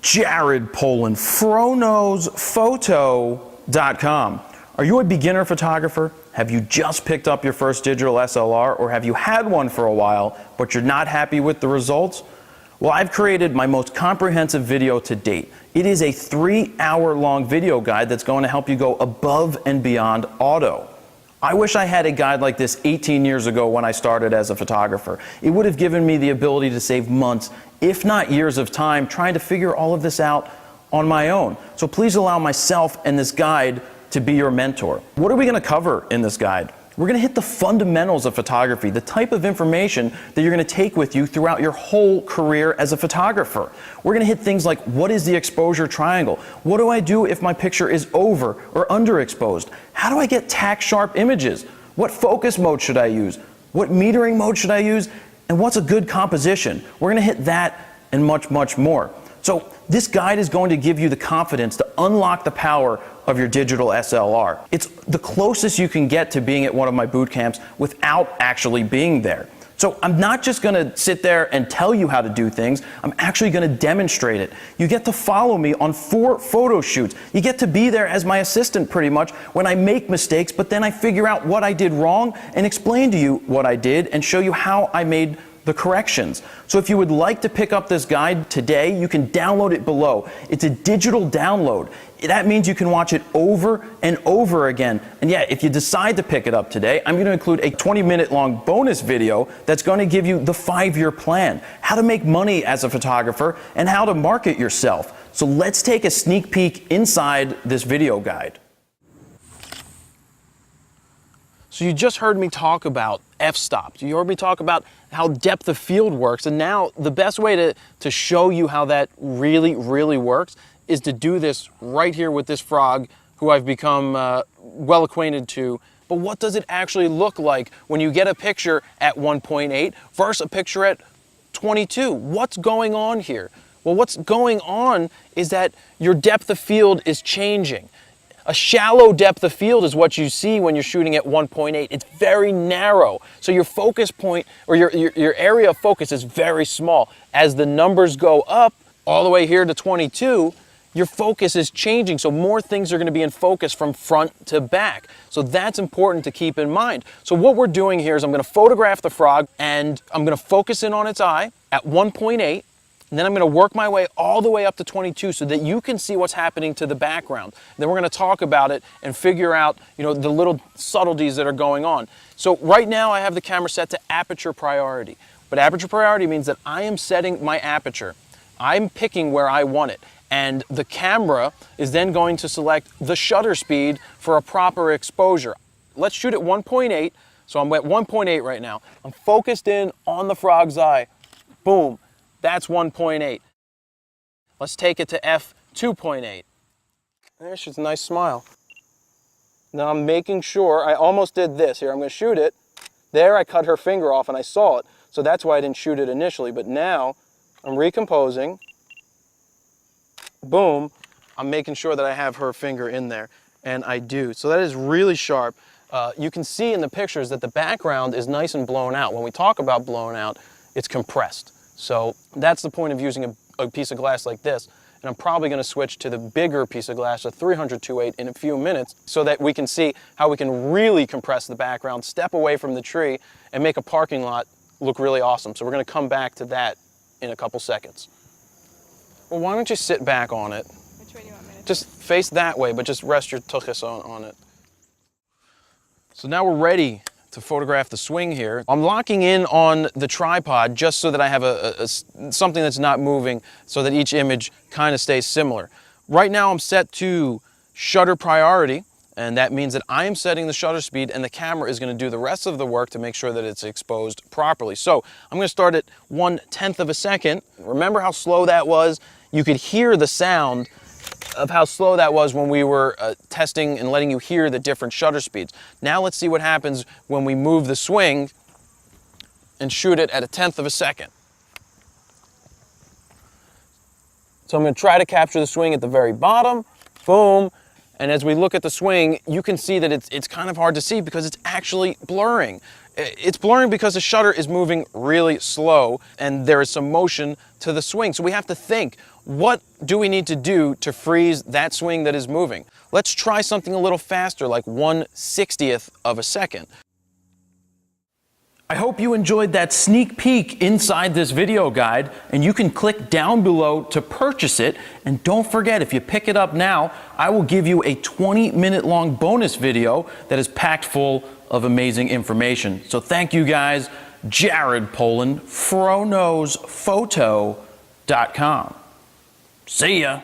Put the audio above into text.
Jared Polin, FroKnowsPhoto.com. Are you a beginner photographer? Have you just picked up your first digital SLR, or have you had one for a while, but you're not happy with the results? Well, I've created my most comprehensive video to date. It is a 3-hour-long video guide that's going to help you go above and beyond auto. I wish I had a guide like this 18 years ago when I started as a photographer. It would have given me the ability to save months, if not years of time, trying to figure all of this out on my own. So please allow myself and this guide to be your mentor. What are we going to cover in this guide? We're going to hit the fundamentals of photography, the type of information that you're going to take with you throughout your whole career as a photographer. We're going to hit things like, what is the exposure triangle? What do I do if my picture is over or underexposed? How do I get tack sharp images? What focus mode should I use? What metering mode should I use? And what's a good composition? We're going to hit that and much, much more. So this guide is going to give you the confidence to unlock the power of your digital SLR. It's the closest you can get to being at one of my boot camps without actually being there. So I'm not just going to sit there and tell you how to do things, I'm actually going to demonstrate it. You get to follow me on 4 photo shoots. You get to be there as my assistant pretty much when I make mistakes, but then I figure out what I did wrong and explain to you what I did and show you how I made the corrections. So if you would like to pick up this guide today, you can download it below. It's a digital download. That means you can watch it over and over again. And yeah, if you decide to pick it up today, I'm going to include a 20-minute long bonus video that's going to give you the 5-year plan, how to make money as a photographer, and how to market yourself. So let's take a sneak peek inside this video guide. So you just heard me talk about f-stops. You heard me talk about how depth of field works. And now the best way to show you how that really works is to do this right here with this frog who I've become well acquainted to. But what does it actually look like when you get a picture at 1.8 versus a picture at 22? What's going on here? Well, what's going on is that your depth of field is changing. A shallow depth of field is what you see when you're shooting at 1.8. It's very narrow. So your focus point, or your area of focus, is very small. As the numbers go up, all the way here to 22, your focus is changing. So more things are going to be in focus from front to back. So that's important to keep in mind. So what we're doing here is I'm going to photograph the frog, and I'm going to focus in on its eye at 1.8. And then I'm going to work my way all the way up to 22 so that you can see what's happening to the background. Then we're going to talk about it and figure out, the little subtleties that are going on. So right now I have the camera set to aperture priority. But aperture priority means that I am setting my aperture. I'm picking where I want it. And the camera is then going to select the shutter speed for a proper exposure. Let's shoot at 1.8. So I'm at 1.8 right now. I'm focused in on the frog's eye. Boom. That's 1.8. Let's take it to f2.8. There, she's a nice smile. Now I'm making sure, I almost did this here. I'm going to shoot it. There I cut her finger off and I saw it. So that's why I didn't shoot it initially. But now I'm recomposing. Boom. I'm making sure that I have her finger in there. And I do. So that is really sharp. You can see in the pictures that the background is nice and blown out. When we talk about blown out, it's compressed. So that's the point of using a piece of glass like this. And I'm probably going to switch to the bigger piece of glass, a 300-2.8, in a few minutes so that we can see how we can really compress the background, step away from the tree, and make a parking lot look really awesome. So we're going to come back to that in a couple seconds. Well, why don't you sit back on it? Which way do you want me to? Just face that way, but just rest your tuchus on it. So now we're ready to photograph the swing here. I'm locking in on the tripod just so that I have something that's not moving so that each image kind of stays similar. Right now I'm set to shutter priority, and that means that I am setting the shutter speed and the camera is going to do the rest of the work to make sure that it's exposed properly. So I'm going to start at 1/10 of a second. Remember how slow that was? You could hear the sound of how slow that was when we were testing and letting you hear the different shutter speeds. Now let's see what happens when we move the swing and shoot it at 1/10 of a second. So I'm going to try to capture the swing at the very bottom. Boom. And as we look at the swing, you can see that it's kind of hard to see because it's actually blurring. It's blurring because the shutter is moving really slow and there is some motion to the swing. So we have to think, what do we need to do to freeze that swing that is moving? Let's try something a little faster, like 1/60th of a second. I hope you enjoyed that sneak peek inside this video guide, and you can click down below to purchase it. And don't forget, if you pick it up now, I will give you a 20-minute long bonus video that is packed full of amazing information. So thank you guys. Jared Polin, FroKnowsPhoto.com. See ya.